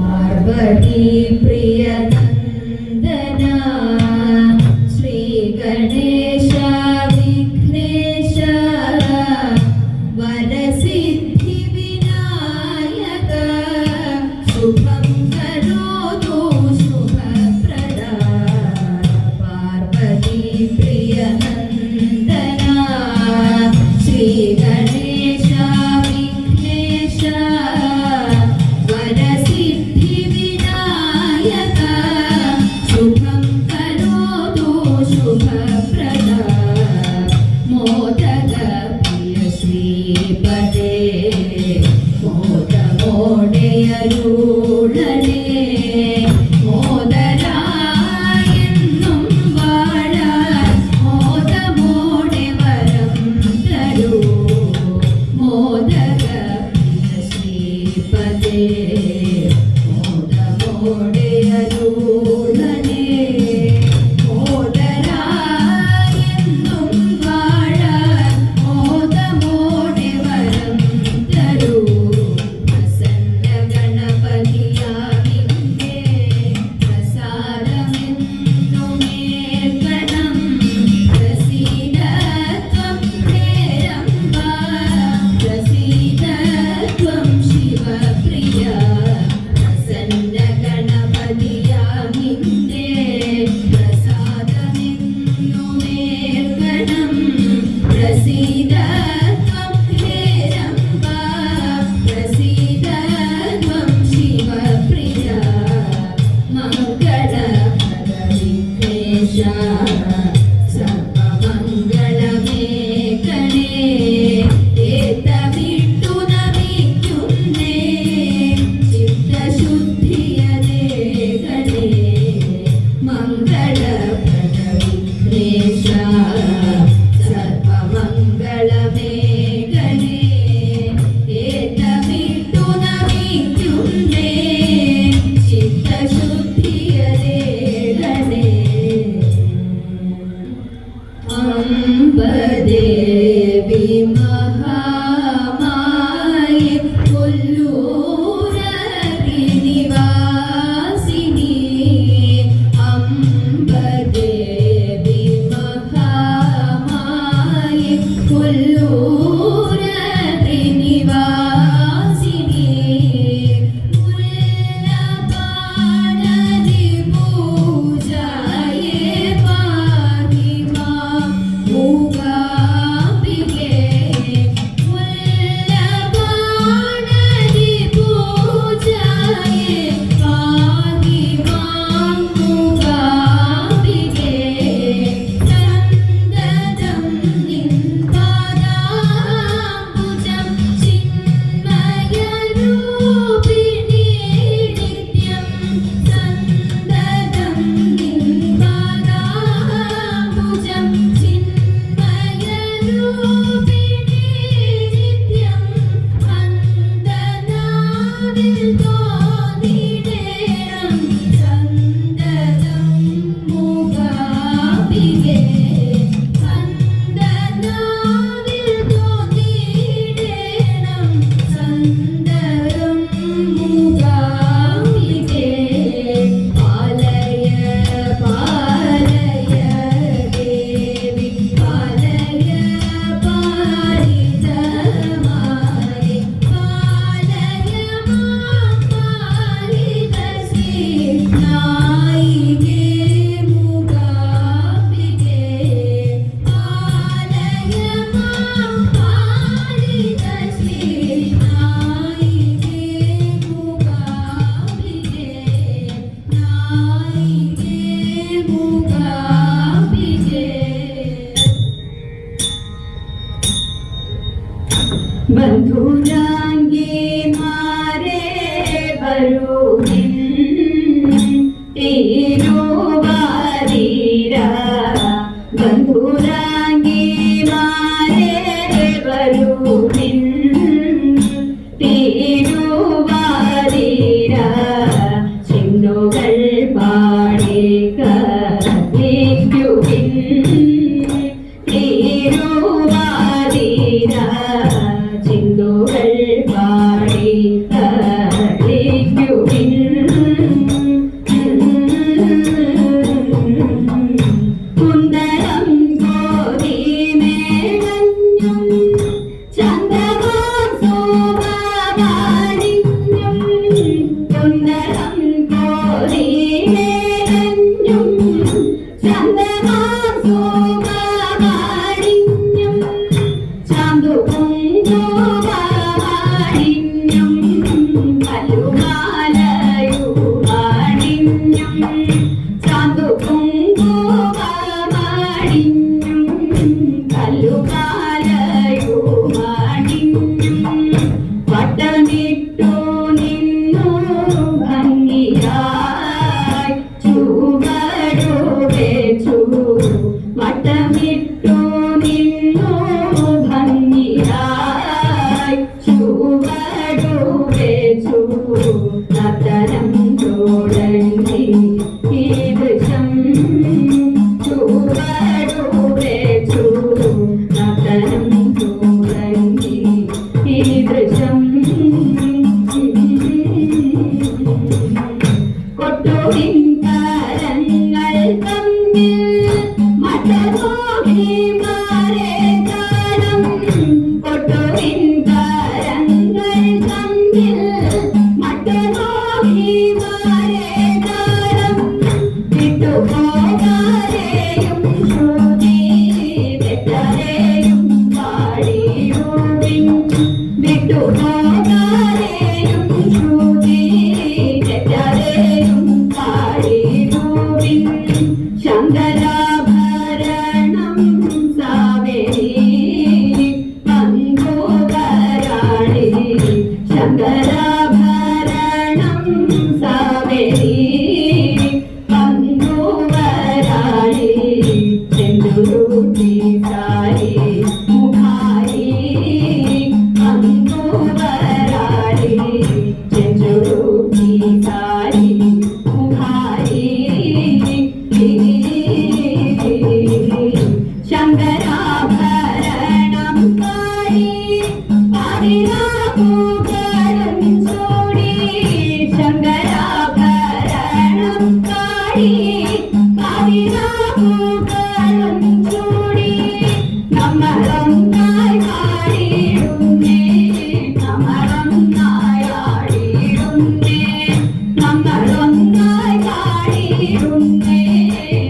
पार्वती प्रिय नंदना श्री गणेश विघ्नेश वरसिद्धि विनायक शुभं करोतु शुभप्रदा पार्वती प्रिय नंदना श्री गणेश विघ्नेश वरसिद्धि विनायक शुभं करोतु शुभप्रदा मोदक प्रिय श्रीपदे മോദമോടെയരുളണേ മോദരായെന്നും വാഴാൻ മോദമോടെ വരം തരൂ മോദക പ്രിയ ശ്രീപദേ മോദമോടെയരുളണേ മോദരായെന്നും വാഴാൻ മോദമോടെ വരം തരൂ പ്രസന്ന ഗണപതിയാവിന്റെ പ്രസാദമെന്നുമേൽക്കണം പ്രസീദത്വം ഹേരംബ പ്രസീദത്വം ശിവപ്രിയ പ്രസന്ന ഗണപതിയാവിന്റെ പ്രസാദമെന്നുമേൽക്കണം പ്രസീദത്വം ഹേരംബ പ്രസീദത്വം ശിവപ്രിയ മംഗളപ്രദ വിഘ്നേശ സർവമംഗളമേ ഗണേ ഏതവിട്ടു നമിക്കുന്നേ ചിത്തശുദ്ധിയതേ ഗണേ മംഗളപ്രദ വിഘ്നേശ സർവമംഗളമേ ഗണേ ഏതവിട്ടു നമിക്കുന്നേ ചിത്തശുദ്ധിയതേ ഗണേ അംബദേവി മഹാമായി കൊല്ലൂരതി നിവാസിനി അംബദേവി മഹാമായി കൊല്ലൂരതി നിവാസിനി മുല്ലപാണതി പൂജായേ പാഹി മാം മൂകാംബികേ മുല്ലപാണതി പൂജായേ പാഹി മാം മൂകാംബികേ സന്തതം നിൻ പാദാംബുജം ചിന്മയരൂപിണീ നിത്യം സന്തതം നിൻ പാദാംബുജം ചിന്മയരൂപിണീ നിത്യം വന്ദനാവിൽ തോന്നിടേണം സന്തതം മൂകാംബികേ വന്ദനാവിൽ തോന്നിടേണം സന്തതം മൂകാംബികേ പാലയ പാലയ ദേവി പാലയ പാലിതമായി പാലയ മാം പാലിത ശ്രീ നായികേ മൂകാംബികേ പാലയ മാം പാലിത ശ്രീ നായികേ മൂകാംബികേ നായികേ മൂകാംബികേ ബന്ധുരാംഗി മാരേ ബരുഹിൻ തിരുവാതിര ബന്ധുരാംഗി മാരേ ബരുഹിൻ തിരുവാതിര ചിന്നുകൾ പാടി കത്തിക്കുവിൻ തിരുവാതിര ചിന്തുകൾ പാടി കളിക്കുവിൻ കുന്തളം കോതി മേളഞ്ഞും ചന്ദ്രകാം സോമവാണിഞ്ഞും കുന്തളം കോതി മേളഞ്ഞും ചന്ദ്രകാം സോമവാണിഞ്ഞും ചാന്തുകുങ്കുമവാണിഞ്ഞും കല്ലുമാലയുമാണിഞ്ഞും ചാന്തുകുങ്കുമവാണിഞ്ഞും കല്ലുമാലയുമാണിഞ്ഞും വട്ടമിട്ടു നിന്നു ഭംഗിയായി ചുവടുവെച്ചു വട്ടമിട്ടു നിന്നു ഭംഗിയായി ചുവടുവെച്ചു നർത്തനം തുടങ്ങി ഈ ദൃശ്യം ചുവടുവെച്ചു നർത്തനം തുടങ്ങി ഈ ദൃശ്യം കൊട്ടുവിൻ കരങ്ങൾ തമ്മിൽ മട്ടമോഹിമാരെ താളം കൊട്ടുവിൻ കരങ്ങൾ തമ്മിൽ മട്ടമോഹിമാരെ താളം വിട്ടുപോകാരെയും ശ്രുതി തെറ്റരെയും പാടിയുവിൻ വിട്ടുപോകാരെയും ശ്രുതി തെറ്റരെയും പാടിയുവിൻ ശങ്കരാഭരണം സാവേരി പങ്കുവരാളി ശങ്കരാഭരണം സാവേരി പങ്കുവരാളി ചെന്തുരുട്ടി സാരി മുഖാരി പങ്കുവരാളി ചെന്തുരുട്ടി സാരി മുഖാരി ശങ്കരാഭരണം പാടി പാതിരാപ്പൂക്കളും ചൂടി ശങ്കരാഭരണം പാടി പാതിരാപ്പൂക്കളും ചൂടി നമ്മളൊന്നായി പാടിയിടുന്നേ നമ്മളൊന്നായി ആടിയിടുന്നേ നമ്മളൊന്നായി പാടിയിടുന്നേ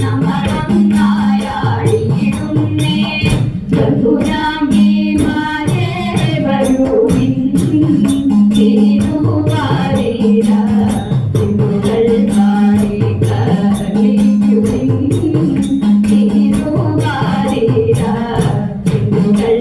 നമ്മളൊന്നായി ആടിയിടുന്നേ ബന്ധുരാംഗിമാരെ വരുവിൻ തിരുവാതിര ചിന്തുകൾ പാടി കളിക്കുവിൻ തിരുവാതിര ചിന്തുകൾ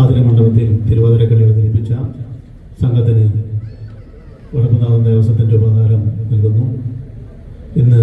ആതിരമണ്ഡപത്തിൽ തിരുവാതിരക്കളി അവതരിപ്പിച്ച സംഘത്തിന് വടക്കുംനാഥൻ ദേവസ്വത്തിൻ്റെ ഉപഹാരം നൽകുന്നു. ഇന്ന്